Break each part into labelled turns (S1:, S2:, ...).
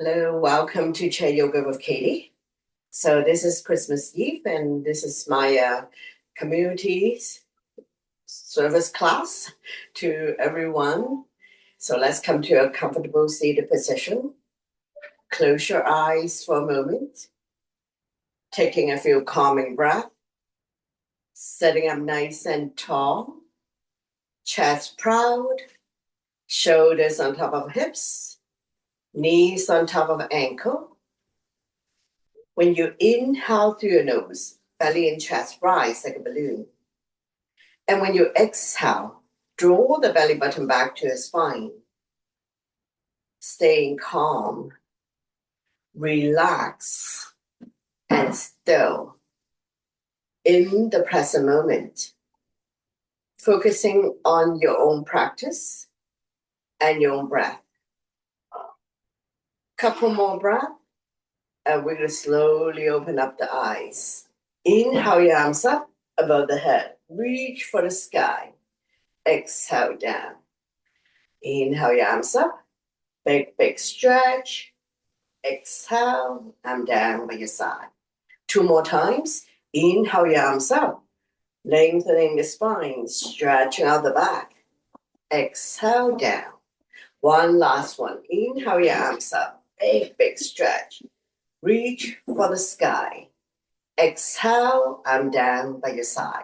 S1: Hello, welcome to Chair Yoga with Katie. So this is Christmas Eve, and this is my community service class to everyone. So let's come to a comfortable seated position. Close your eyes for a moment, taking a few calming breaths, sitting up nice and tall, chest proud, shoulders on top of hips, knees on top of ankle. When you inhale through your nose, belly and chest rise like a balloon. And when you exhale, draw the belly button back to your spine. Staying calm, relax, and still in the present moment. Focusing on your own practice and your own breath. Couple more breaths, and we're going to slowly open up the eyes. Inhale your arms up above the head. Reach for the sky. Exhale down. Inhale your arms up. Big stretch. Exhale. I'm down by your side. 2 more times. Inhale your arms up. Lengthening the spine. Stretching out the back. Exhale down. One last one. Inhale your arms up. Big stretch. Reach for the sky. Exhale. I'm down by your side.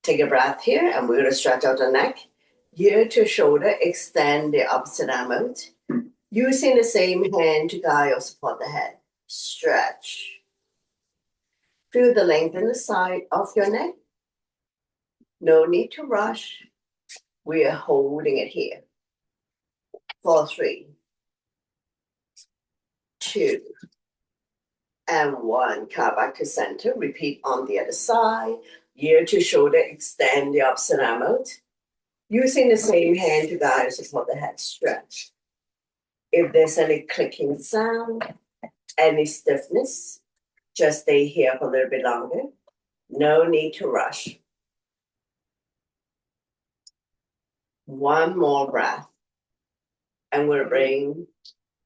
S1: Take a breath here, and we're going to stretch out the neck. Ear to shoulder, extend the opposite arm out. Using the same hand to guide or support the head. Stretch. Feel the length in the side of your neck. No need to rush. We are holding it here. 4, 3, 2, and 1. Come back to center. Repeat on the other side. Ear to shoulder, extend the opposite arm out. Using the same hand to guide or support the head. Stretch. If there's any clicking sound, any stiffness, just stay here for a little bit longer. No need to rush. One more breath. And we'll bring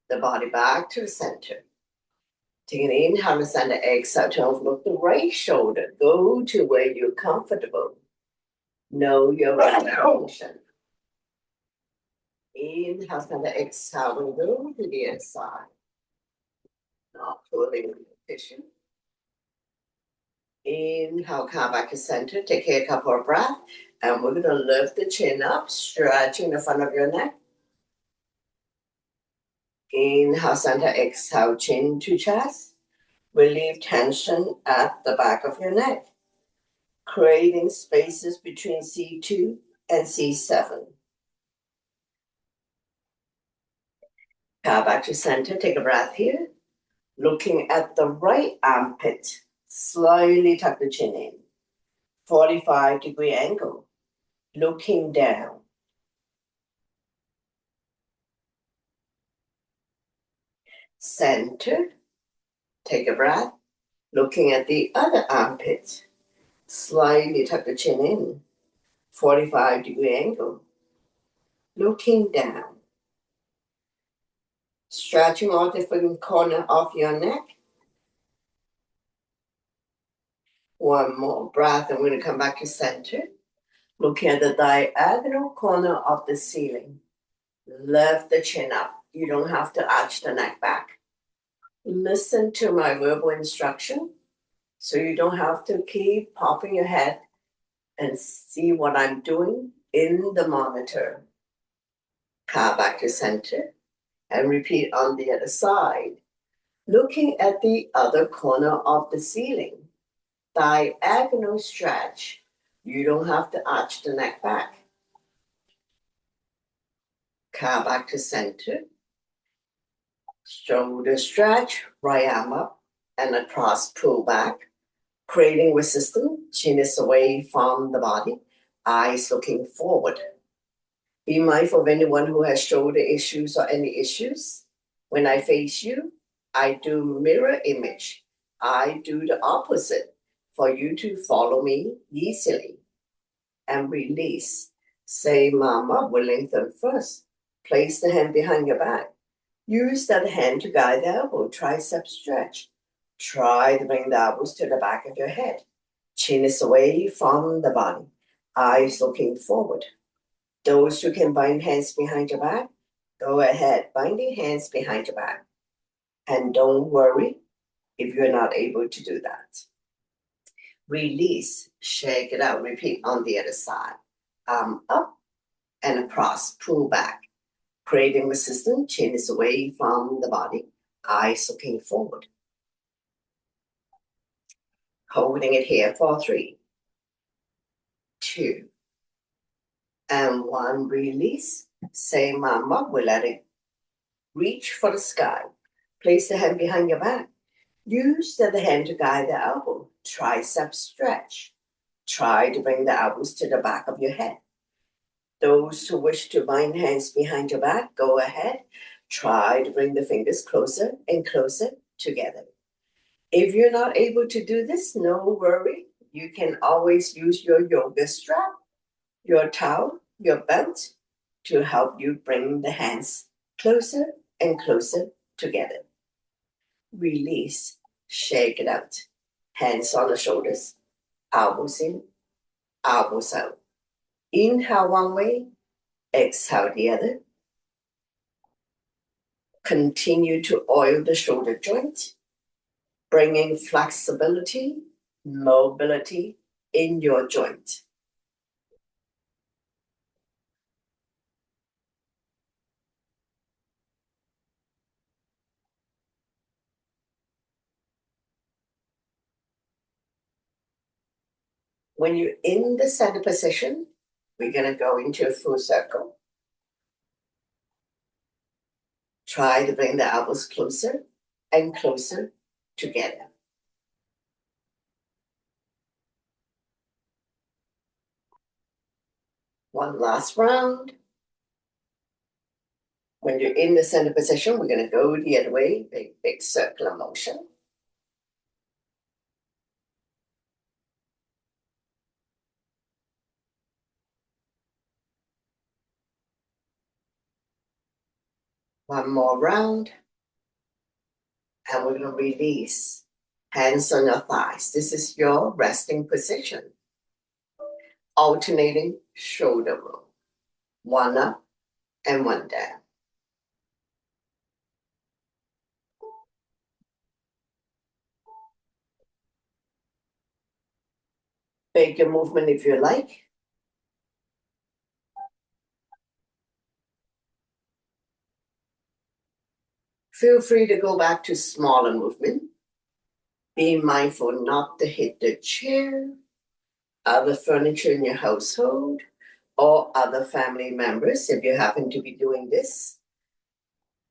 S1: the body back to the center. Take an inhale to center, exhale, turn over the right shoulder. Go to where you're comfortable. Know your body position. Inhale, center, exhale, and go to the inside. Not pulling the tissue. Inhale, come back to center. Take a couple of breaths. And we're going to lift the chin up, stretching the front of your neck. Inhale, center, exhale, chin to chest. Relieve tension at the back of your neck, creating spaces between C2 and C7. Come back to center. Take a breath here. Looking at the right armpit. Slowly tuck the chin in. 45-degree angle. Looking down. Center. Take a breath. Looking at the other armpit. Slightly tuck the chin in. 45-degree angle. Looking down. Stretching all different corner of your neck. One more breath, and we're going to come back to center. Looking at the diagonal corner of the ceiling. Lift the chin up. You don't have to arch the neck back. Listen to my verbal instruction, so you don't have to keep popping your head and see what I'm doing in the monitor. Come back to center and repeat on the other side. Looking at the other corner of the ceiling. Diagonal stretch. You don't have to arch the neck back. Come back to center. Shoulder stretch, right arm up and across, pull back, creating resistance. Chin is away from the body, eyes looking forward. Be mindful of anyone who has shoulder issues or any issues. When I face you, I do mirror image. I do the opposite for you to follow me easily. And release. Say, Mama will lengthen first. Place the hand behind your back. Use the other hand to guide the elbow, tricep stretch. Try to bring the elbows to the back of your head. Chin is away from the body, eyes looking forward. Those who can bind hands behind your back, go ahead, binding hands behind your back. And don't worry if you're not able to do that. Release, shake it out, repeat on the other side. Arm up and across, pull back. Creating resistance, chin is away from the body, eyes looking forward. Holding it here for 3, 2, and 1. Release. Same arm up, we let it reach for the sky. Place the hand behind your back. Use the other hand to guide the elbow. Tricep stretch. Try to bring the elbows to the back of your head. Those who wish to bind hands behind your back, go ahead. Try to bring the fingers closer and closer together. If you're not able to do this, no worry. You can always use your yoga strap, your towel, your belt to help you bring the hands closer and closer together. Release, shake it out. Hands on the shoulders, elbows in, elbows out. Inhale one way, exhale the other. Continue to oil the shoulder joint, bringing flexibility, mobility in your joint. When you're in the center position, we're going to go into a full circle. Try to bring the elbows closer and closer together. One last round. When you're in the center position, we're going to go the other way, big circular motion. One more round. And we're going to release. Hands on your thighs. This is your resting position. Alternating shoulder roll. One up and one down. Make your movement if you like. Feel free to go back to smaller movement. Be mindful not to hit the chair, other furniture in your household, or other family members if you happen to be doing this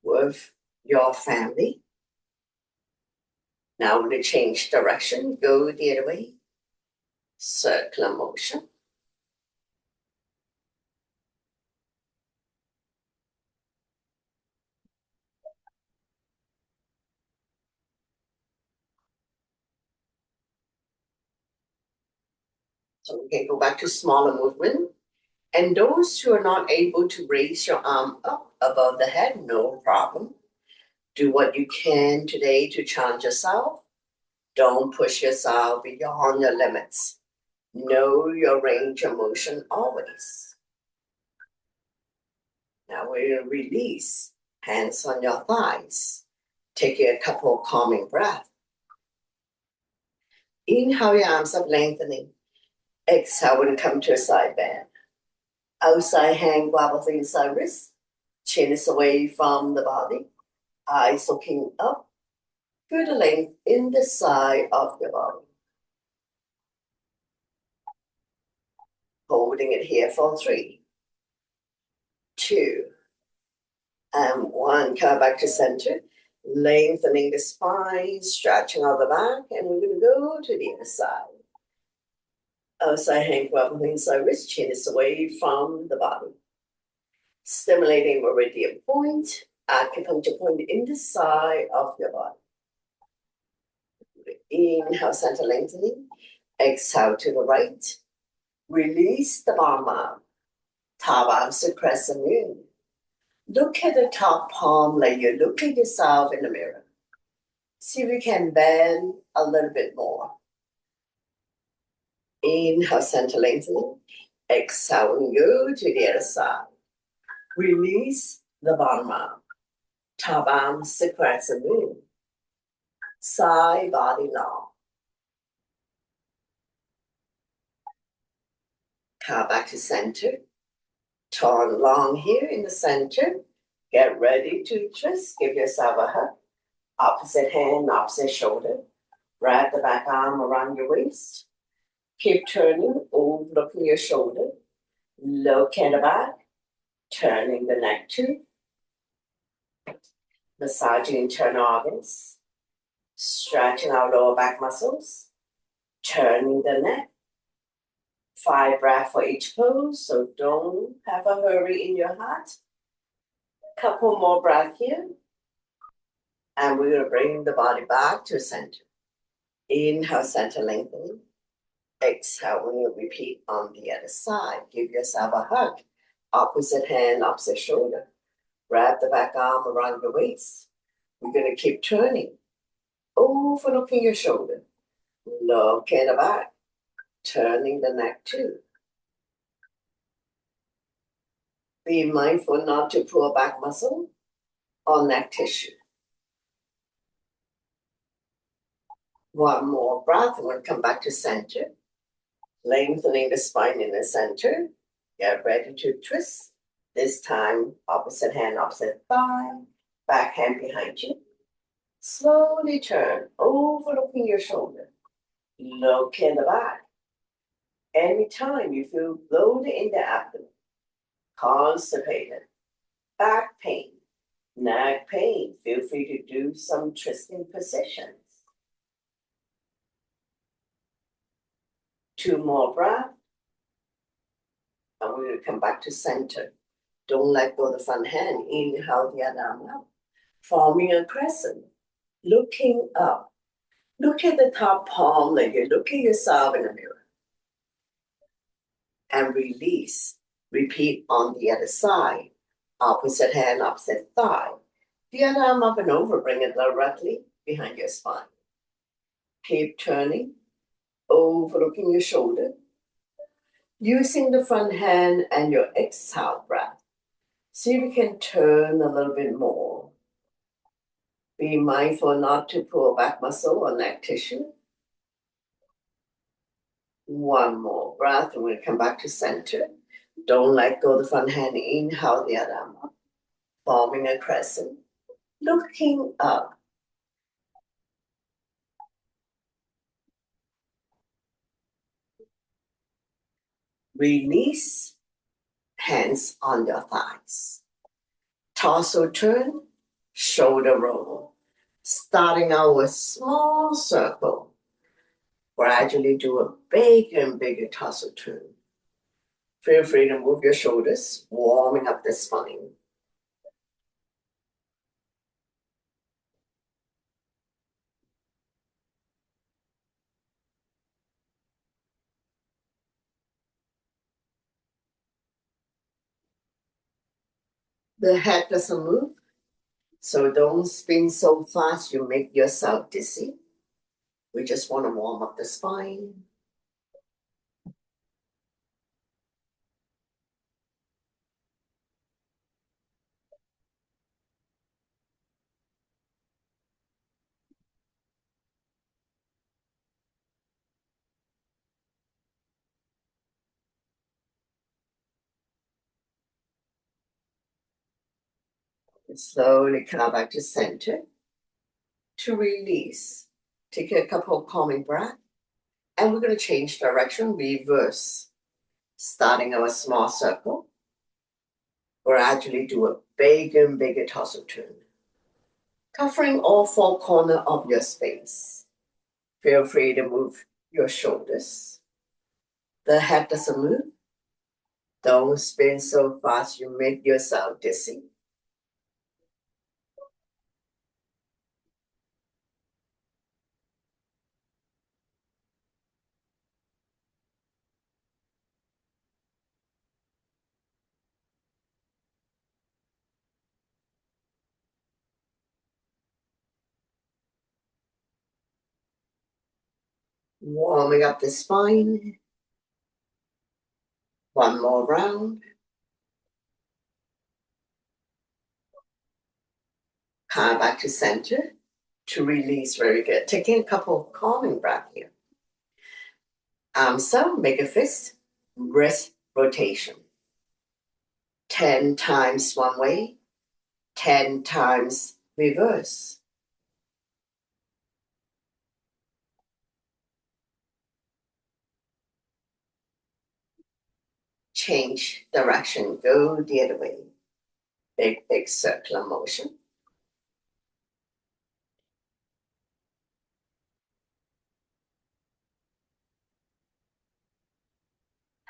S1: with your family. Now to change direction, go the other way. Circular motion. So we can go back to smaller movement. And those who are not able to raise your arm up above the head, no problem. Do what you can today to challenge yourself. Don't push yourself beyond your limits. Know your range of motion always. Now we'll release. Hands on your thighs. Take a couple of calming breaths. Inhale your arms up, lengthening. Exhale when you come to a side bend. Outside hand wobble the inside wrist. Chin is away from the body. Eyes looking up. Feel the length in the side of your body. Holding it here for 3, 2, and 1. Come back to center. Lengthening the spine, stretching out the back, and we're going to go to the other side. Outside hand wobble inside wrist, chin is away from the body. Stimulating meridian point, acupuncture point in the side of your body. Inhale, center lengthening. Exhale to the right. Release the palm arm. Top arm to crescent moon. Look at the top palm like you look at yourself in the mirror. See if you can bend a little bit more. Inhale, center lengthening. Exhale, go to the other side. Release the bottom arm. Top arm, sit crescent moon. Side body long. Come back to center. Turn long here in the center. Get ready to twist. Give yourself a hug. Opposite hand, opposite shoulder. Wrap the back arm around your waist. Keep turning, overlooking your shoulder. Look at the back. Turning the neck too. Massaging internal organs. Stretching our lower back muscles. Turning the neck. 5 breaths for each pose, so don't have a hurry in your heart. Couple more breaths here. And we're going to bring the body back to center. Inhale, center lengthening. Exhale, when you repeat on the other side. Give yourself a hug. Opposite hand, opposite shoulder. Wrap the back arm around the waist. We're going to keep turning. Overlooking your shoulder. Look at the back. Turning the neck too. Be mindful not to pull back muscle or neck tissue. One more breath, and we'll come back to center. Lengthening the spine in the center. Get ready to twist. This time, opposite hand, opposite thigh. Back hand behind you. Slowly turn, overlooking your shoulder. Look in the back. Anytime you feel bloated in the abdomen, constipated, back pain, neck pain, feel free to do some twisting positions. 2 more breaths. And we're going to come back to center. Don't let go of the front hand. Inhale the other arm up. Forming a crescent. Looking up. Look at the top palm like you look at yourself in the mirror. And release. Repeat on the other side. Opposite hand, opposite thigh. The other arm up and over. Bring it directly behind your spine. Keep turning. Overlooking your shoulder. Using the front hand and your exhale breath. See if you can turn a little bit more. Be mindful not to pull back muscle or neck tissue. One more breath, and we'll come back to center. Don't let go of the front hand. Inhale the other arm up, forming a crescent. Looking up. Release. Hands on your thighs. Torso turn, shoulder roll. Starting out with small circle. Gradually do a bigger and bigger torso turn. Feel free to move your shoulders, warming up the spine. The head doesn't move, so don't spin so fast you make yourself dizzy. We just want to warm up the spine. And slowly come back to center to release. Take a couple of calming breaths, and we're going to change direction, reverse. Starting our small circle, gradually do a bigger and bigger torso turn, covering all 4 corners of your space. Feel free to move your shoulders. The head doesn't move. Don't spin so fast you make yourself dizzy. Warming up the spine. One more round. Come back to center to release. Very good. Taking a couple of calming breaths here. Arms up, make a fist, wrist rotation. 10 times one way, 10 times reverse. Change direction, go the other way. Big circular motion.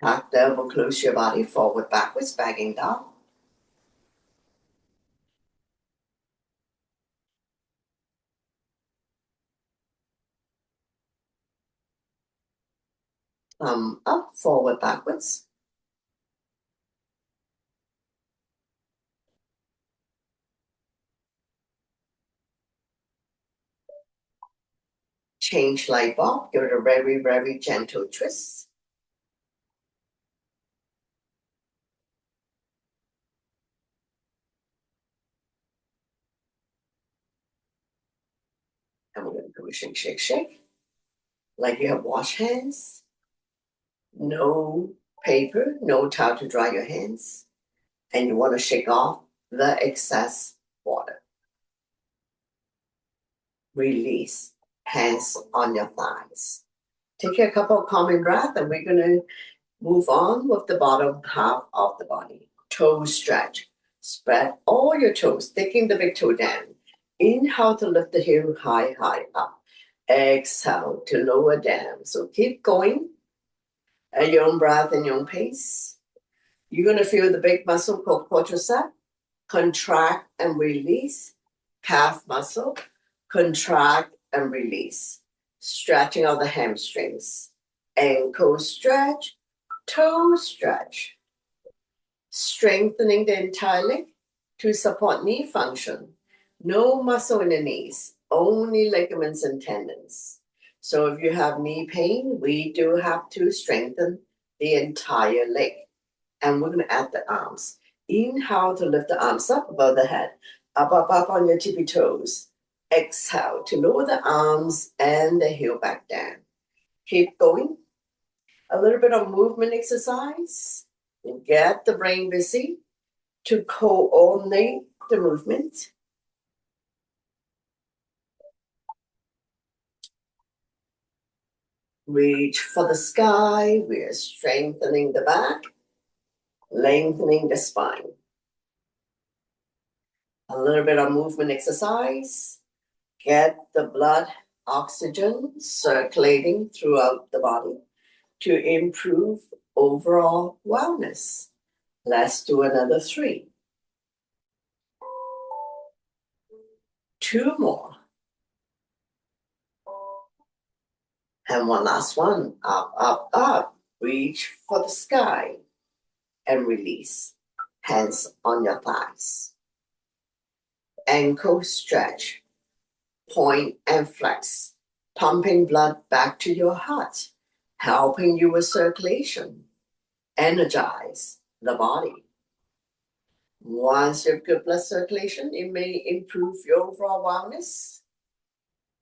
S1: Tuck the elbow close your body, forward, backwards, backing down. Thumb up, forward, backwards. Change light bulb, give it a very, very gentle twist. And we're going to go shake, shake, shake. Like you have washed hands. No paper, no towel to dry your hands. And you want to shake off the excess water. Release, hands on your thighs. Take a couple of calming breaths, and we're going to move on with the bottom half of the body. Toe stretch. Spread all your toes, taking the big toe down. Inhale to lift the heel high, high up. Exhale to lower down. So keep going at your own breath and your own pace. You're going to feel the big muscle called quadricep. Contract and release. Calf muscle. Contract and release. Stretching out the hamstrings. Ankle stretch. Toe stretch. Strengthening the entire leg to support knee function. No muscle in the knees, only ligaments and tendons. So if you have knee pain, we do have to strengthen the entire leg. And we're going to add the arms. Inhale to lift the arms up above the head. Up, up, up on your tippy toes. Exhale to lower the arms and the heel back down. Keep going. A little bit of movement exercise. Get the brain busy to coordinate the movement. Reach for the sky. We're strengthening the back, lengthening the spine. A little bit of movement exercise. Get the blood oxygen circulating throughout the body to improve overall wellness. Let's do another 3. 2 more. And one last one. Up, up, up. Reach for the sky and release. Hands on your thighs. Ankle stretch. Point and flex. Pumping blood back to your heart. Helping you with circulation. Energize the body. Once you have good blood circulation, it may improve your overall wellness,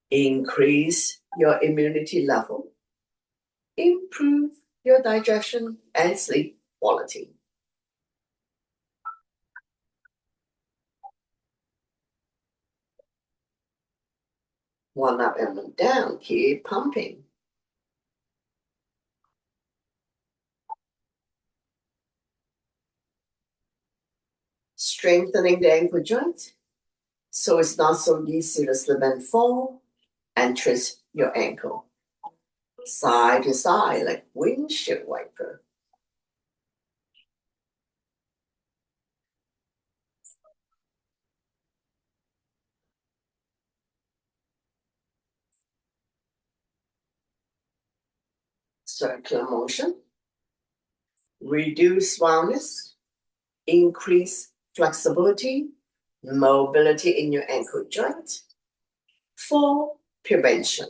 S1: increase your immunity level, improve your digestion and sleep quality. One up and one down, keep pumping. Strengthening the ankle joint so it's not so easy to slip and fall and twist your ankle. Side to side like windshield wiper. Circular motion. Reduce roundness. Increase flexibility, mobility in your ankle joint for prevention.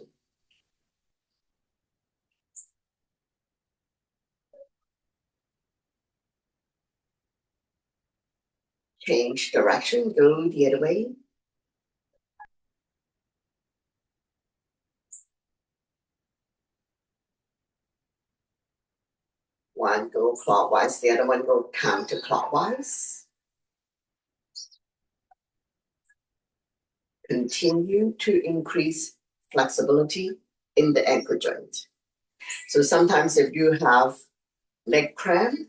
S1: Change direction, go the other way. One go clockwise, the other one go counterclockwise. Continue to increase flexibility in the ankle joint. So sometimes if you have leg cramp,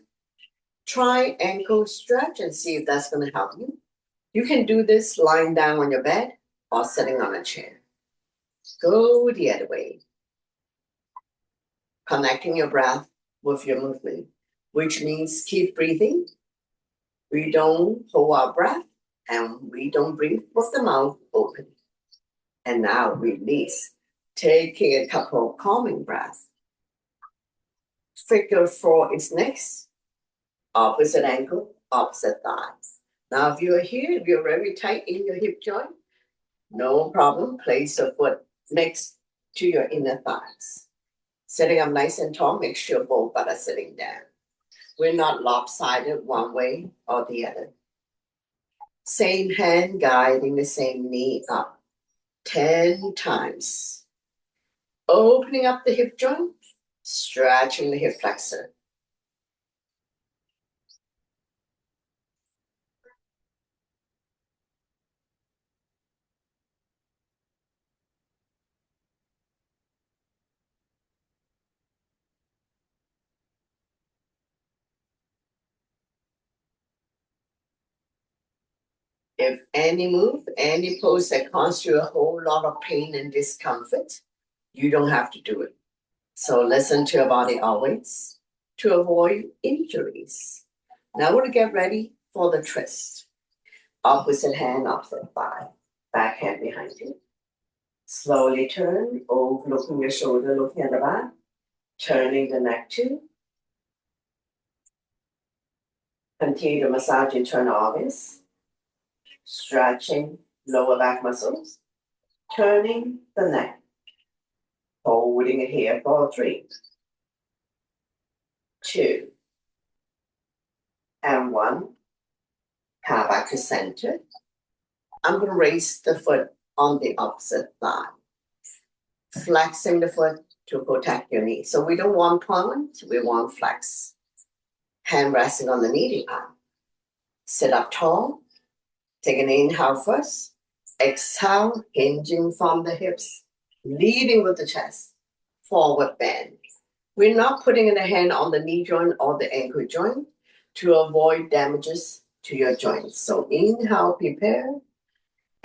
S1: try ankle stretch and see if that's going to help you. You can do this lying down on your bed or sitting on a chair. Go the other way. Connecting your breath with your movement, which means keep breathing. We don't hold our breath and we don't breathe with the mouth open. And now release, taking a couple of calming breaths. Figure 4 is next. Opposite ankle, opposite thigh. Now, if you're here, if you're very tight in your hip joint, no problem. Place your foot next to your inner thighs. Sitting up nice and tall, make sure both butt are sitting down. We're not lopsided one way or the other. Same hand guiding the same knee up 10 times. Opening up the hip joint, stretching the hip flexor. If any move, any pose that causes you a whole lot of pain and discomfort, you don't have to do it. So listen to your body always to avoid injuries. Now we're going to get ready for the twist. Opposite hand, opposite thigh. Back hand behind you. Slowly turn, overlooking your shoulder, looking at the back. Turning the neck too. Continue to massage internal organs. Stretching lower back muscles. Turning the neck. Holding it here for 3, 2, and 1. Come back to center. I'm going to raise the foot on the opposite thigh. Flexing the foot to protect your knee. So we don't want point, we want flex. Hand resting on the knee palm. Sit up tall. Take an inhale first. Exhale, hinging from the hips, leading with the chest. Forward bend. We're not putting the hand on the knee joint or the ankle joint to avoid damages to your joints. So inhale, prepare.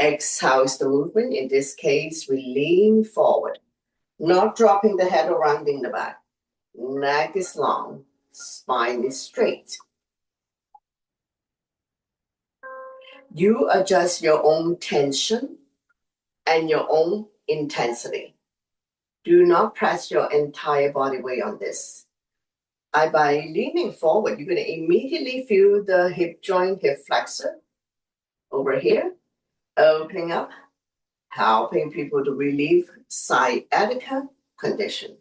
S1: Exhale is the movement. In this case, we lean forward, not dropping the head or rounding the back. Neck is long, spine is straight. You adjust your own tension and your own intensity. Do not press your entire body weight on this. By leaning forward, you're going to immediately feel the hip joint, hip flexor over here, opening up, helping people to relieve sciatica condition.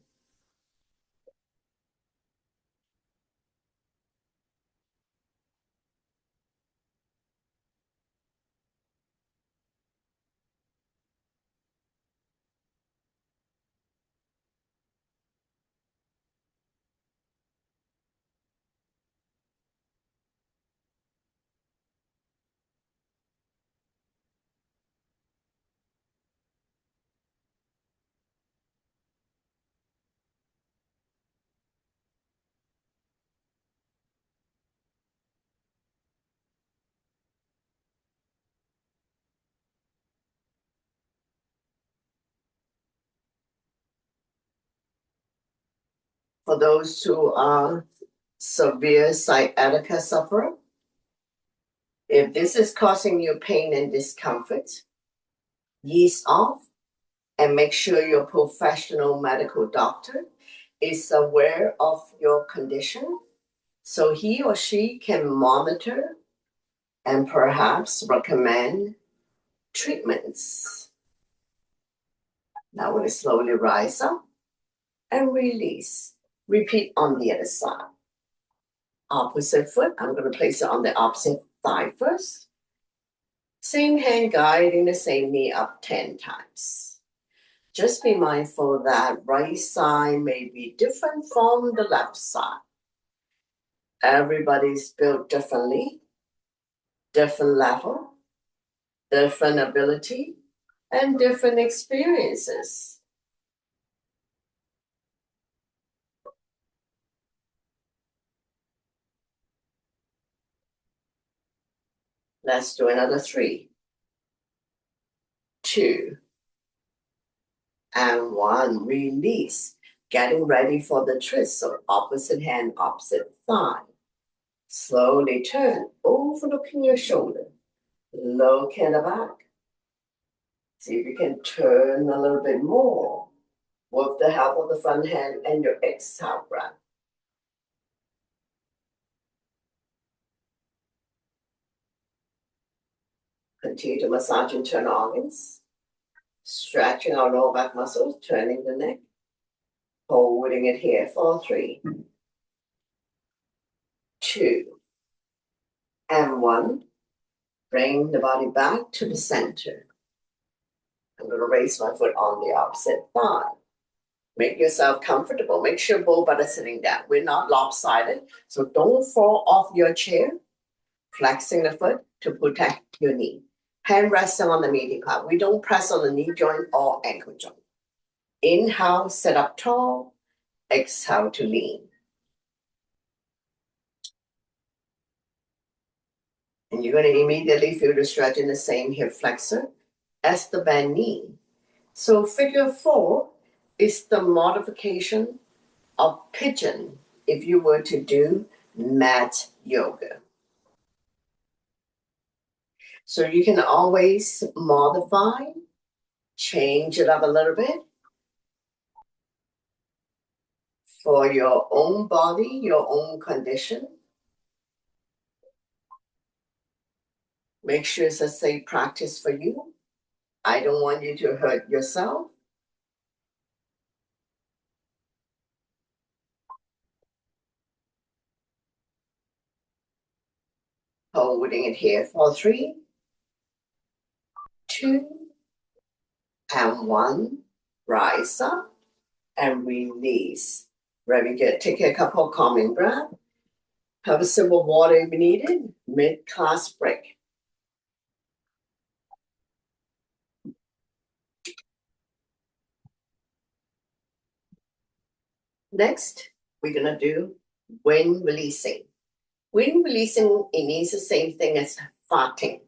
S1: For those who are severe sciatica sufferer, if this is causing you pain and discomfort, ease off and make sure your professional medical doctor is aware of your condition so he or she can monitor and perhaps recommend treatments. Now we're going to slowly rise up and release. Repeat on the other side. Opposite foot, I'm going to place it on the opposite thigh first. Same hand guiding the same knee up 10 times. Just be mindful that right side may be different from the left side. Everybody's built differently, different level, different ability, and different experiences. Let's do another 3, 2, and 1. Release. Getting ready for the twist. So opposite hand, opposite thigh. Slowly turn, overlooking your shoulder. Look in the back. See if you can turn a little bit more with the help of the front hand and your exhale breath. Continue to massage internal organs. Stretching our lower back muscles, turning the neck. Holding it here for 3, 2, and 1. Bring the body back to the center. I'm going to raise my foot on the opposite thigh. Make yourself comfortable. Make sure both butt are sitting down. We're not lopsided, so don't fall off your chair. Flexing the foot to protect your knee. Hand resting on the meeting cloud. We don't press on the knee joint or ankle joint. Inhale, sit up tall. Exhale to lean. And you're going to immediately feel the stretch in the same hip flexor as the bent knee. So figure 4 is the modification of pigeon if you were to do mat yoga. So you can always modify, change it up a little bit for your own body, your own condition. Make sure it's a safe practice for you. I don't want you to hurt yourself. Holding it here for 3, 2, and 1. Rise up and release. Very good. Take a couple of calming breaths. Have a sip of water if needed. Mid-class break. Next, we're going to do wind releasing. Wind releasing, it means the same thing as farting.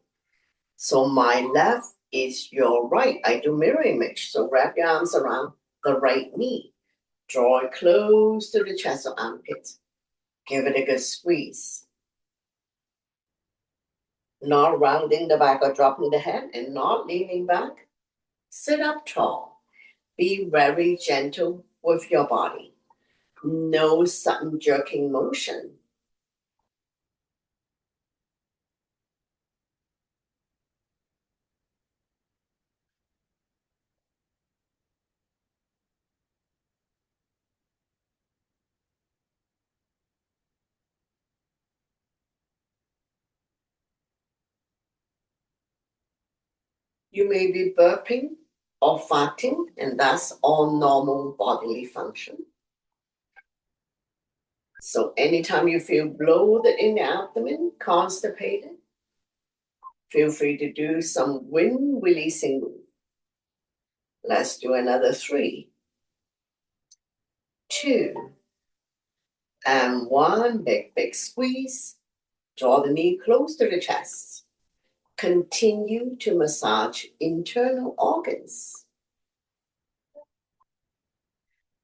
S1: So my left is your right. I do mirror image. So wrap your arms around the right knee. Draw it close to the chest or armpit. Give it a good squeeze. Not rounding the back or dropping the head and not leaning back. Sit up tall. Be very gentle with your body. No sudden jerking motion. You may be burping or farting, and that's all normal bodily function. So anytime you feel bloated in the abdomen, constipated, feel free to do some wind releasing move. Let's do another 3, 2, and 1. Big squeeze. Draw the knee close to the chest. Continue to massage internal organs.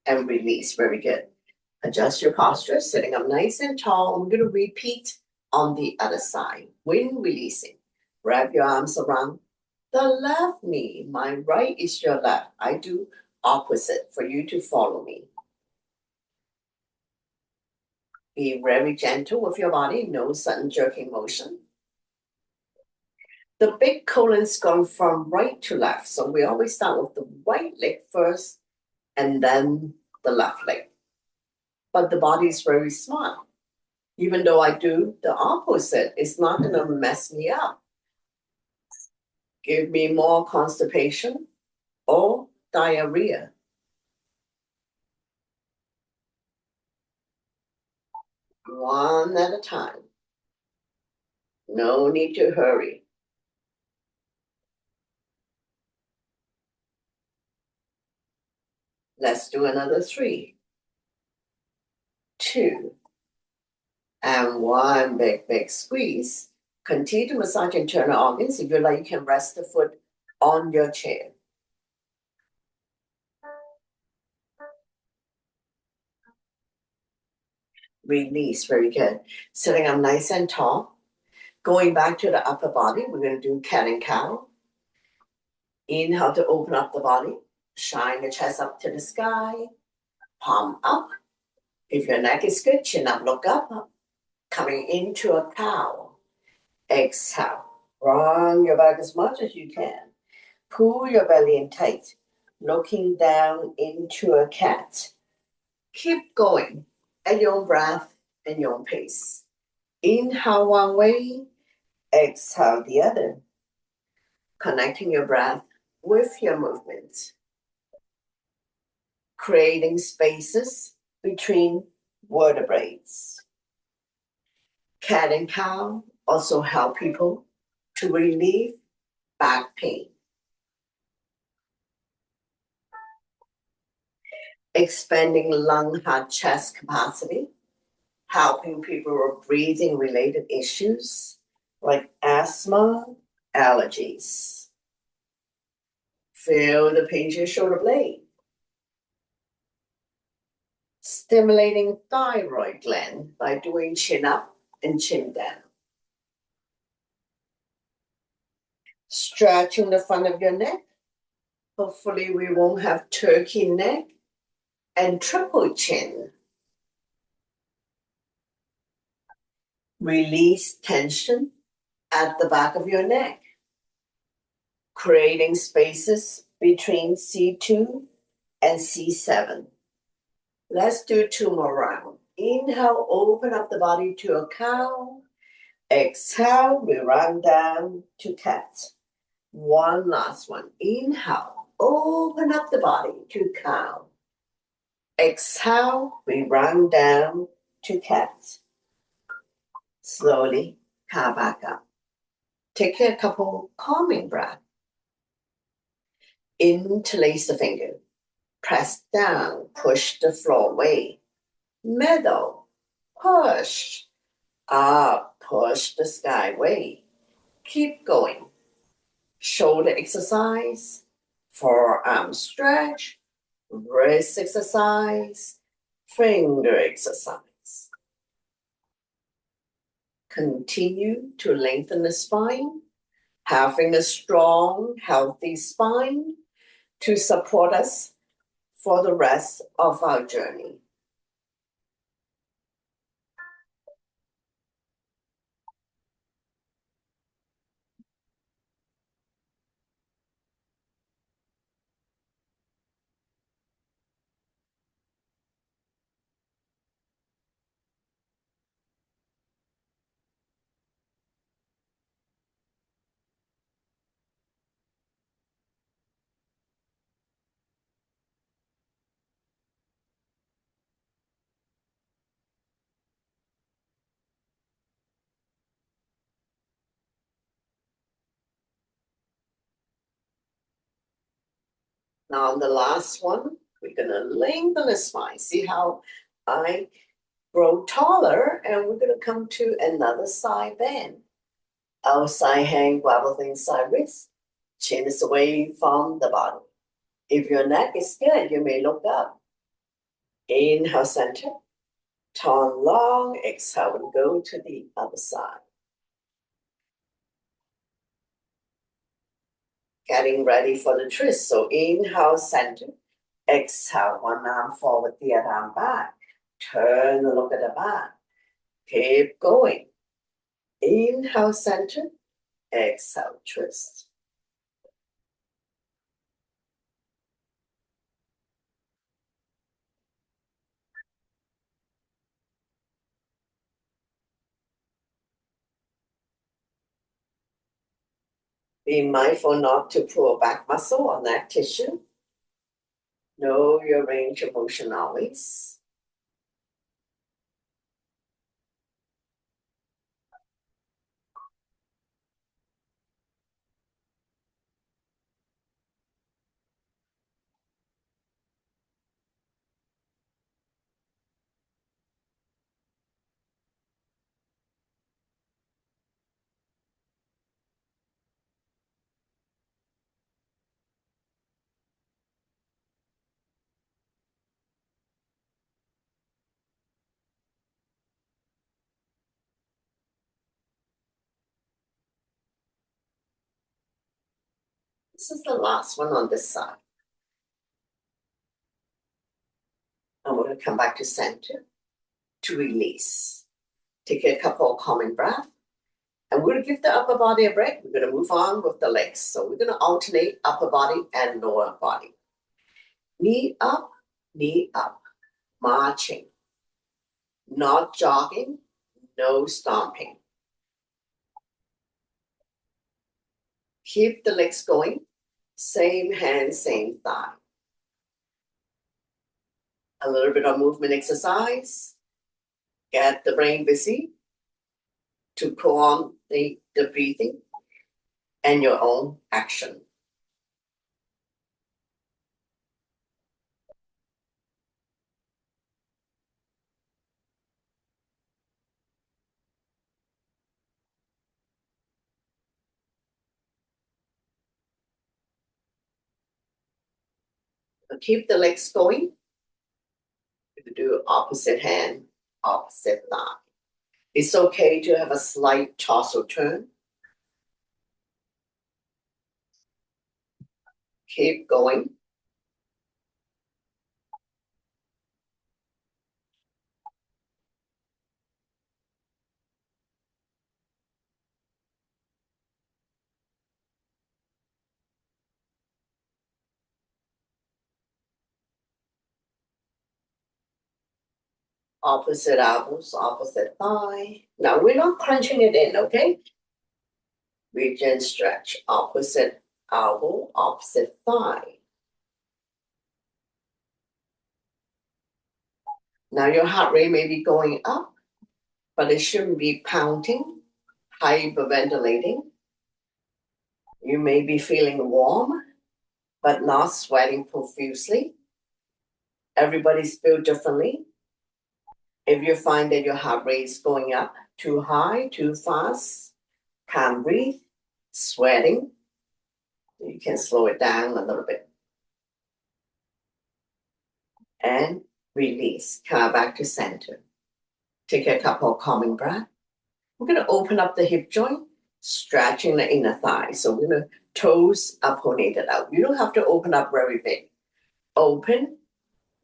S1: And release. Very good. Adjust your posture, sitting up nice and tall. I'm going to repeat on the other side. Wind releasing. Wrap your arms around the left knee. My right is your left. I do opposite for you to follow me. Be very gentle with your body. No sudden jerking motion. The big colon's gone from right to left. So we always start with the right leg first and then the left leg. But the body is very smart. Even though I do the opposite, it's not going to mess me up. Give me more constipation or diarrhea. One at a time. No need to hurry. Let's do another 3, 2, and 1. Big squeeze. Continue to massage internal organs. If you like, you can rest the foot on your chair. Release, very good. Sitting up nice and tall. Going back to the upper body, we're going to do cat and cow. Inhale to open up the body. Shine the chest up to the sky. Palm up. If your neck is good, chin up, look up. Coming into a cow. Exhale. Round your back as much as you can. Pull your belly in tight. Looking down into a cat. Keep going at your own breath and your own pace. Inhale one way, exhale the other. Connecting your breath with your movement. Creating spaces between vertebrae. Cat and cow also help people to relieve back pain. Expanding lung, heart, chest capacity, helping people with breathing related issues like asthma, allergies. Feel the pain in your shoulder blade. Stimulating thyroid gland by doing chin up and chin down. Stretching the front of your neck. Hopefully we won't have turkey neck and triple chin. Release tension at the back of your neck, creating spaces between C2 and C7. Let's do 2 more rounds. Inhale, open up the body to a cow. Exhale, we round down to cat. One last one. Inhale, open up the body to cow. Exhale, we round down to cat. Slowly, come back up. Take a couple calming breaths. Interlace the finger. Press down, push the floor away. Middle, push. Up, push the sky away. Keep going. Shoulder exercise, forearm stretch, wrist exercise, finger exercise. Continue to lengthen the spine, having a strong, healthy spine to support us for the rest of our journey. Now, on the last one, we're going to lengthen the spine. See how I grow taller, and we're going to come to another side bend. Outside hand, gravel the inside wrist. Chin is away from the body. If your neck is good, you may look up. Inhale, center. Turn long. Exhale and go to the other side. Getting ready for the twist. So inhale, center. Exhale, one arm forward, the other arm back. Turn and look at the back. Keep going. Inhale, center. Exhale, twist. Be mindful not to pull back muscle on that tissue. Know your range of motion always. This is the last one on this side. And we're going to come back to center to release. Take a couple of calming breaths. And we're going to give the upper body a break. We're going to move on with the legs. So we're going to alternate upper body and lower body. Knee up, marching. Not jogging, no stomping. Keep the legs going. Same hand, same thigh. A little bit of movement exercise. Get the brain busy to pull on the breathing and your own action. So keep the legs going. You do opposite hand, opposite thigh. It's okay to have a slight torso turn. Keep going. Opposite elbows, opposite thigh. Now we're not crunching it in, okay? Reach and stretch. Opposite elbow, opposite thigh. Now your heart rate may be going up, but it shouldn't be pounding, hyperventilating. You may be feeling warm, but not sweating profusely. Everybody's built differently. If you find that your heart rate is going up too high, too fast, can't breathe, sweating, you can slow it down a little bit. And release. Come back to center. Take a couple of calming breaths. We're going to open up the hip joint, stretching the inner thigh. So we're going to toes apponated out. You don't have to open up very big. Open,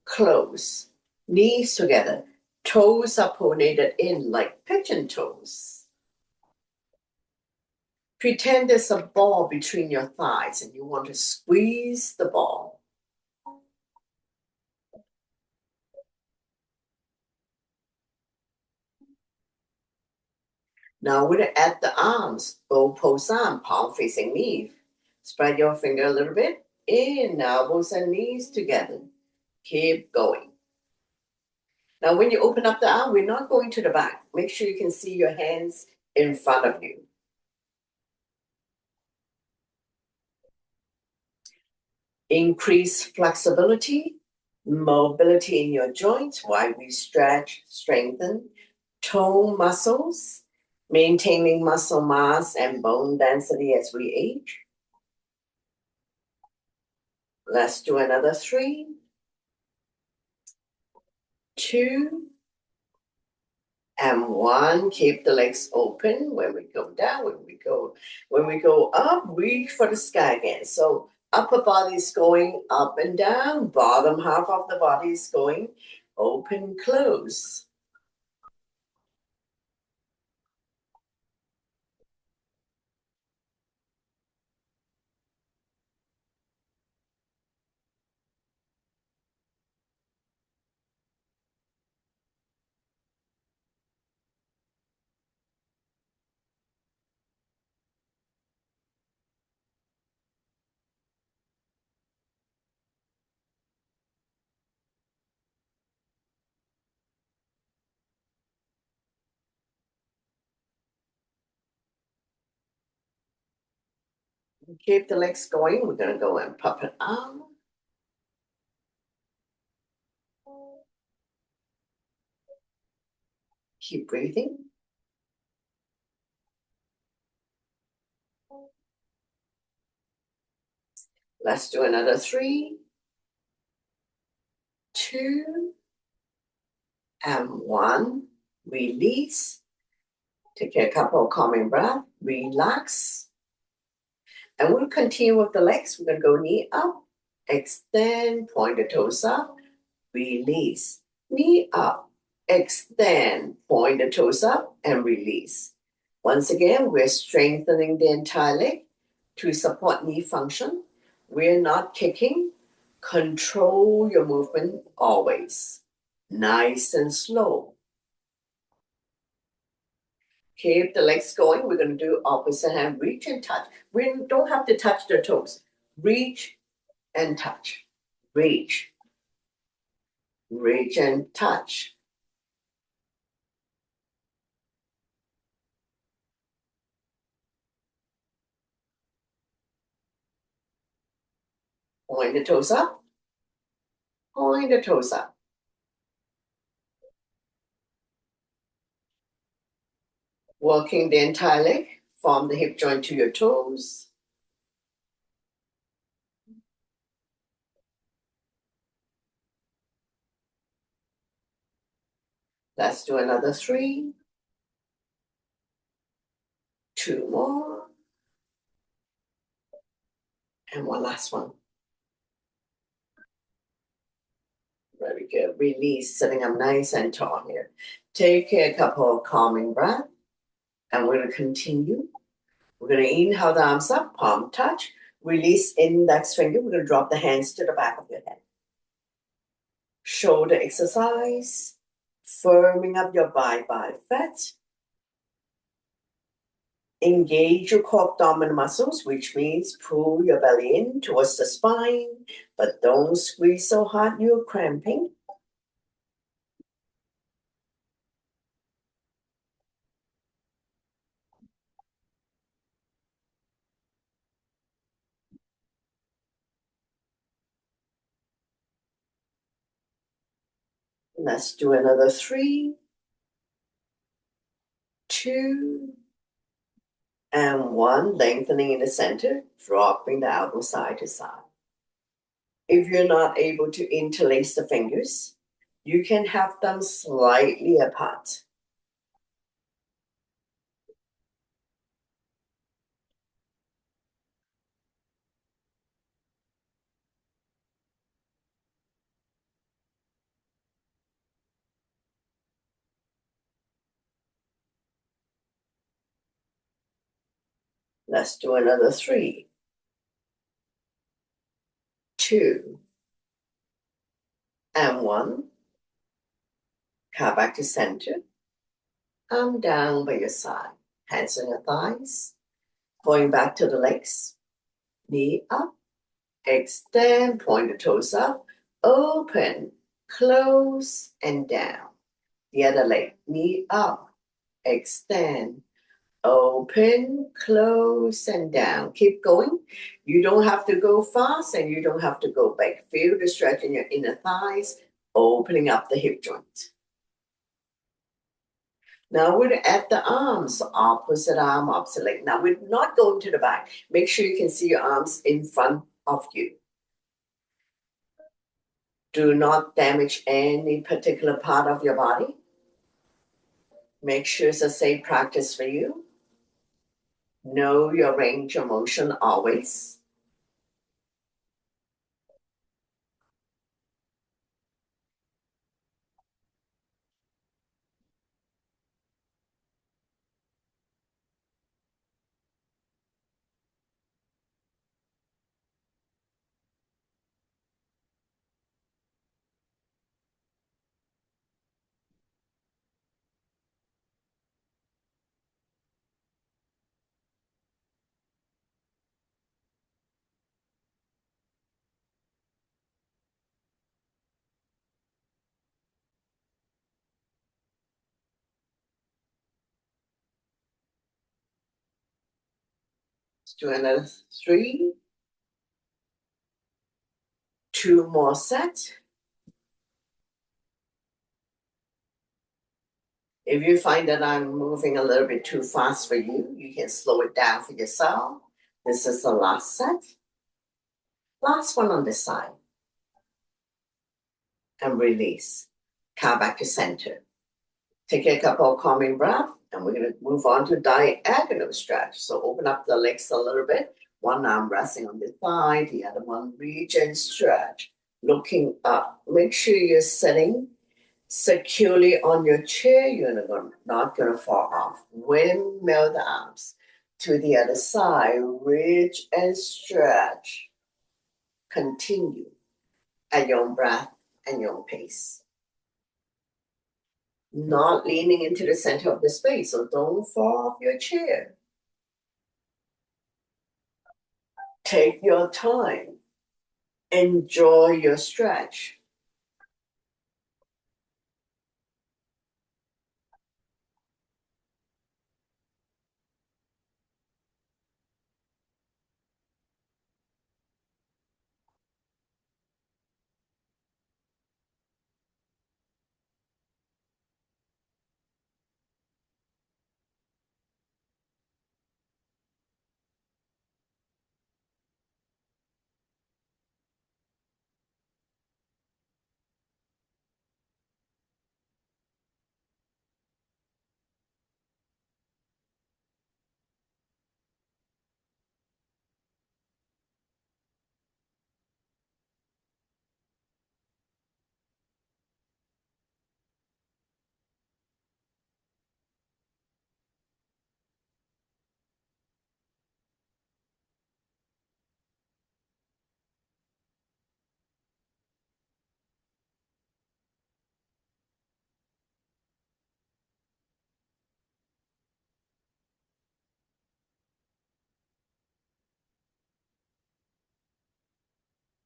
S1: close, knees together, toes apponated in like pigeon toes. Pretend there's a ball between your thighs and you want to squeeze the ball. Now we're going to add the arms, opposed arm, palm facing knee. Spread your finger a little bit. In, elbows and knees together. Keep going. Now when you open up the arm, we're not going to the back. Make sure you can see your hands in front of you. Increase flexibility, mobility in your joints while we stretch, strengthen, tone muscles, maintaining muscle mass and bone density as we age. Let's do another 3, 2, and 1. Keep the legs open when we go down, when we go up, reach for the sky again. So upper body is going up and down, bottom half of the body is going open, close. Keep the legs going. We're going to go and pop it out. Keep breathing. Let's do another 3, 2, and 1. Release. Take a couple of calming breaths. Relax. And we'll continue with the legs. We're going to go knee up. Extend. Point the toes up. Release. Knee up. Extend. Point the toes up and release. Once again, we're strengthening the entire leg to support knee function. We're not kicking. Control your movement always. Nice and slow. Keep the legs going. We're going to do opposite hand. Reach and touch. We don't have to touch the toes. Reach and touch. Reach. Reach and touch. Point the toes up. Point the toes up. Working the entire leg from the hip joint to your toes. Let's do another 3. 2 more. And one last one. Very good. Release, sitting up nice and tall here. Take a couple of calming breaths. And we're going to continue. We're going to inhale the arms up, palm touch. Release index finger. We're going to drop the hands to the back of your head. Shoulder exercise. Firming up your bifat. Engage your core abdominal muscles, which means pull your belly in towards the spine, but don't squeeze so hard you're cramping. Let's do another 3, 2, and 1. Lengthening in the center, dropping the elbow side to side. If you're not able to interlace the fingers, you can have them slightly apart. Let's do another 3, 2, and 1. Come back to center. Arm down by your side. Hands on your thighs. Going back to the legs. Knee up. Extend. Point the toes up. Open. Close and down. The other leg. Knee up. Extend. Open, close, and down. Keep going. You don't have to go fast and you don't have to go back. Feel the stretch in your inner thighs, opening up the hip joint. Now we're at the arms, opposite arm, opposite leg. Now we're not going to the back. Make sure you can see your arms in front of you. Do not damage any particular part of your body. Make sure it's a safe practice for you. Know your range of motion always. Do another 3. 2 more sets. If you find that I'm moving a little bit too fast for you, you can slow it down for yourself. This is the last set. Last one on this side. And release. Come back to center. Take a couple of calming breaths, and we're going to move on to diagonal stretch. So open up the legs a little bit. One arm resting on the thigh, the other one reach and stretch. Looking up. Make sure you're sitting securely on your chair. You're not going to fall off. Windmill the arms to the other side. Reach and stretch. Continue at your own breath and your own pace. Not leaning into the center of the space, so don't fall off your chair. Take your time. Enjoy your stretch.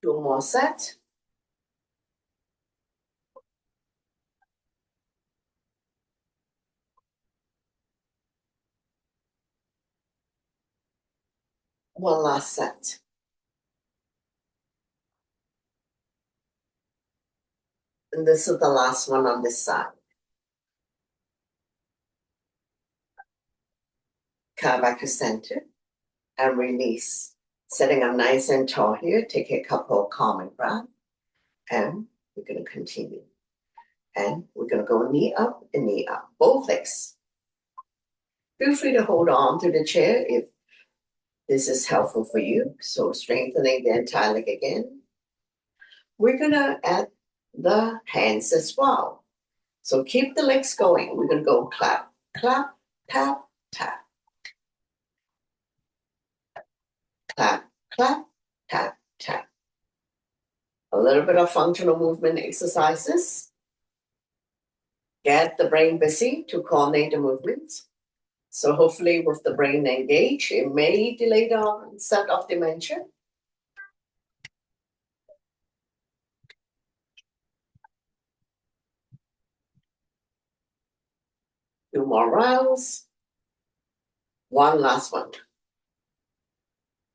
S1: 2 more sets. One last set. And this is the last one on this side. Come back to center and release. Sitting up nice and tall here. Take a couple of calming breaths. And we're going to continue. And we're going to go knee up and knee up. Both legs. Feel free to hold on to the chair if this is helpful for you. So strengthening the entire leg again. We're going to add the hands as well. So keep the legs going. We're going to go clap, clap, tap, tap. Clap, clap, tap, tap. A little bit of functional movement exercises. Get the brain busy to coordinate the movements. So hopefully with the brain engaged, it may delay the onset of dementia. Two more rounds. One last one.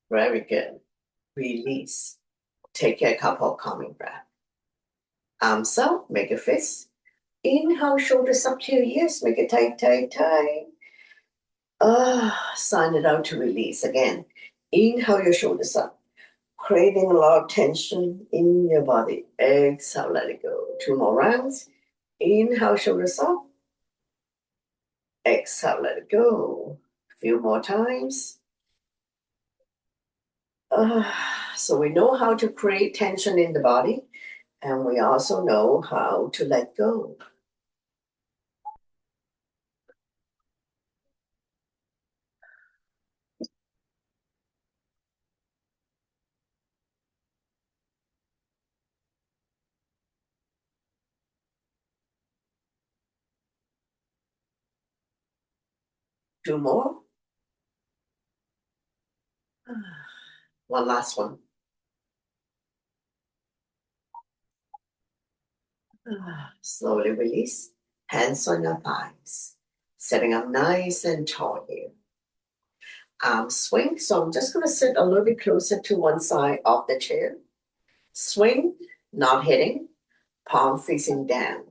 S1: Very good. Release. Take a couple of calming breaths. Arms up, make a fist. Inhale, shoulders up to your ears, make it tight, tight, tight. Sign it out to release again. Inhale your shoulders up, creating a lot of tension in your body. Exhale, let it go. 2 more rounds. Inhale, shoulders up. Exhale, let it go. A few more times. So we know how to create tension in the body, and we also know how to let go. Two more. One last one. Slowly release. Hands on your thighs. Sitting up nice and tall here. Arm swing. So I'm just going to sit a little bit closer to one side of the chair. Swing, not hitting, palm facing down.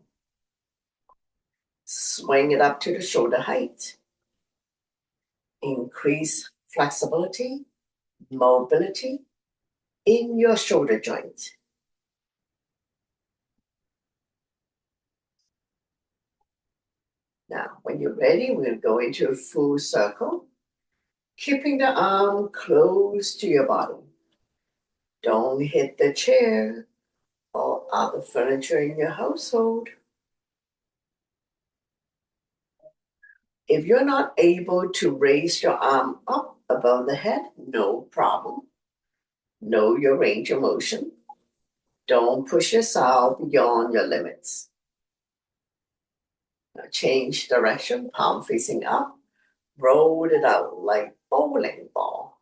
S1: Swing it up to the shoulder height. Increase flexibility, mobility in your shoulder joint. Now, when you're ready, we'll go into a full circle, keeping the arm close to your body. Don't hit the chair or other furniture in your household. If you're not able to raise your arm up above the head, no problem. Know your range of motion. Don't push yourself beyond your limits. Now change direction, palm facing up. Roll it out like bowling ball.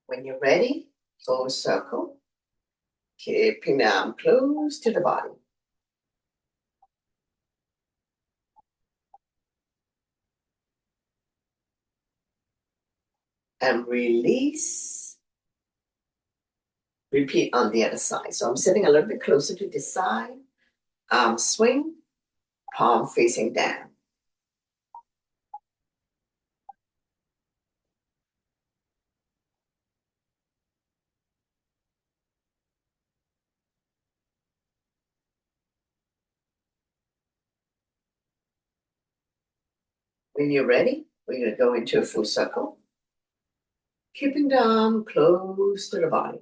S1: When you're ready, full circle, keeping the arm close to the body. And release. Repeat on the other side. So I'm sitting a little bit closer to this side. Arm swing, palm facing down. When you're ready, we're going to go into a full circle, keeping the arm close to the body.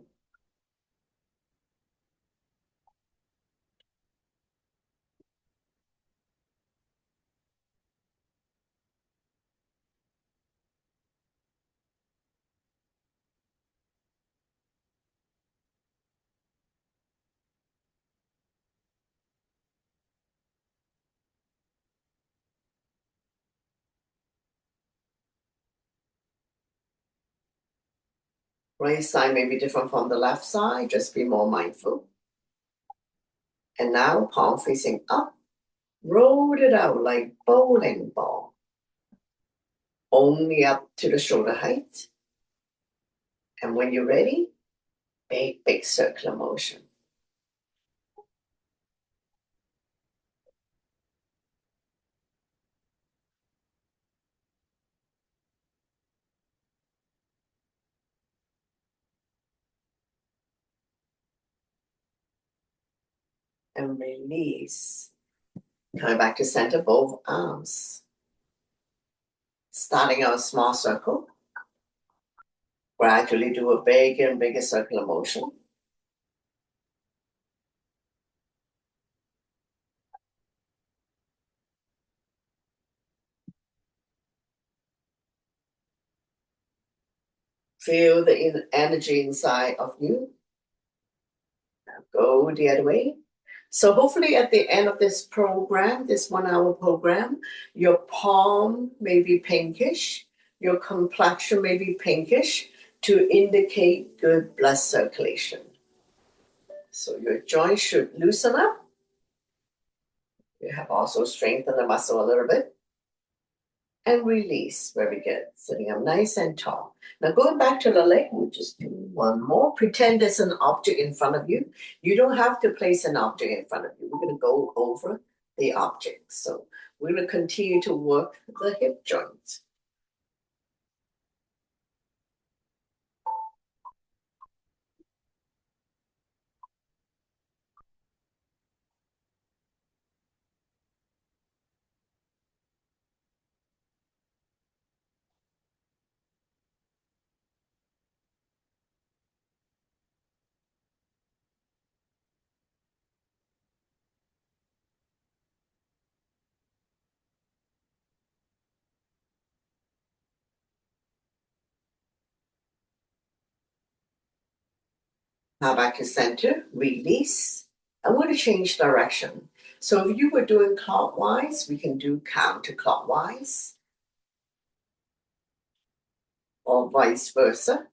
S1: Right side may be different from the left side, just be more mindful. And now palm facing up, roll it out like bowling ball. Only up to the shoulder height. And when you're ready, big circular motion. And release. Coming back to center, both arms. Starting our small circle. Gradually do a bigger and bigger circular motion. Feel the energy inside of you. Now go the other way. So hopefully at the end of this program, this 1 hour program, your palm may be pinkish, your complexion may be pinkish to indicate good blood circulation. So your joints should loosen up. You have also strengthened the muscle a little bit. And release. Very good. Sitting up nice and tall. Now going back to the leg, we'll just do one more. Pretend there's an object in front of you. You don't have to place an object in front of you. We're going to go over the object. So we're going to continue to work the hip joint. Now back to center, release. I want to change direction. So if you were doing clockwise, we can do counterclockwise or vice versa.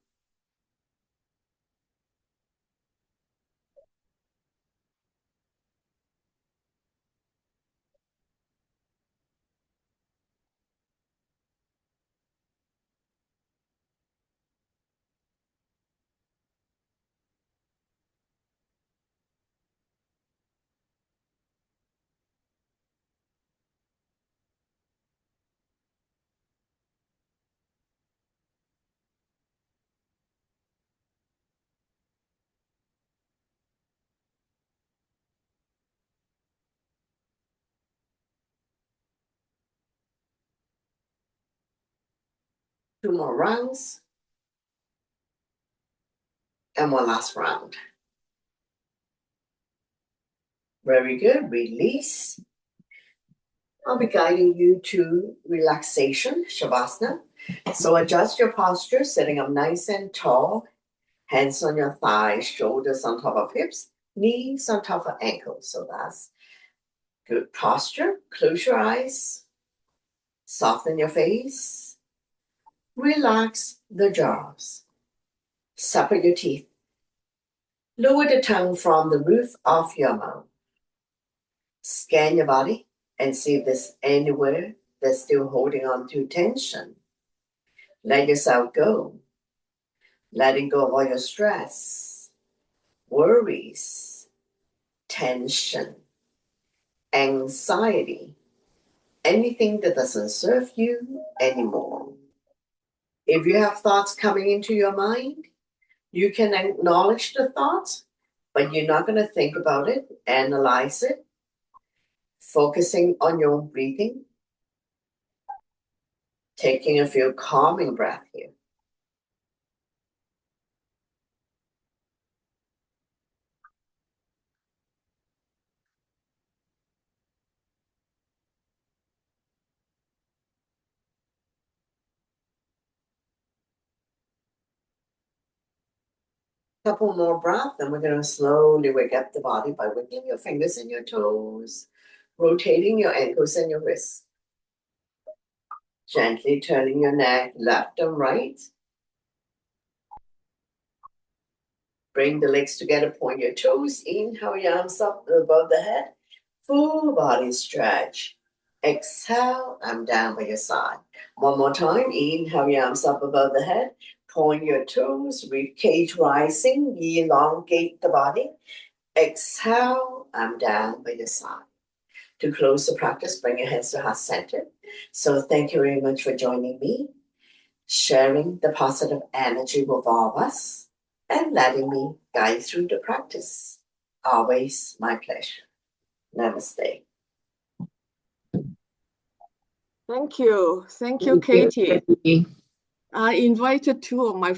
S1: 2 more rounds. And 1 last round. Very good. Release. I'll be guiding you to relaxation, Shavasana. So adjust your posture, sitting up nice and tall. Hands on your thighs, shoulders on top of hips, knees on top of ankles. So that's good posture. Close your eyes. Soften your face. Relax the jaws. Separate your teeth. Lower the tongue from the roof of your mouth. Scan your body and see if there's anywhere that's still holding on to tension. Let yourself go. Letting go of all your stress, worries, tension, anxiety, anything that doesn't serve you anymore. If you have thoughts coming into your mind, you can acknowledge the thoughts, but you're not going to think about it, analyze it, focusing on your breathing, taking a few calming breaths here. Couple more breaths, and we're going to slowly wake up the body by wiggling your fingers and your toes, rotating your ankles and your wrists. Gently turning your neck left and right. Bring the legs together, point your toes, inhale your arms up above the head. Full body stretch. Exhale, I'm down by your side. One more time, inhale your arms up above the head. Point your toes, rib cage rising, elongate the body. Exhale, I'm down by your side. To close the practice, bring your hands to heart center. So thank you very much for joining me, sharing the positive energy with all of us, and letting me guide through the practice. Always my pleasure. Namaste.
S2: Thank you. Thank you, Katie. I invited 2 of my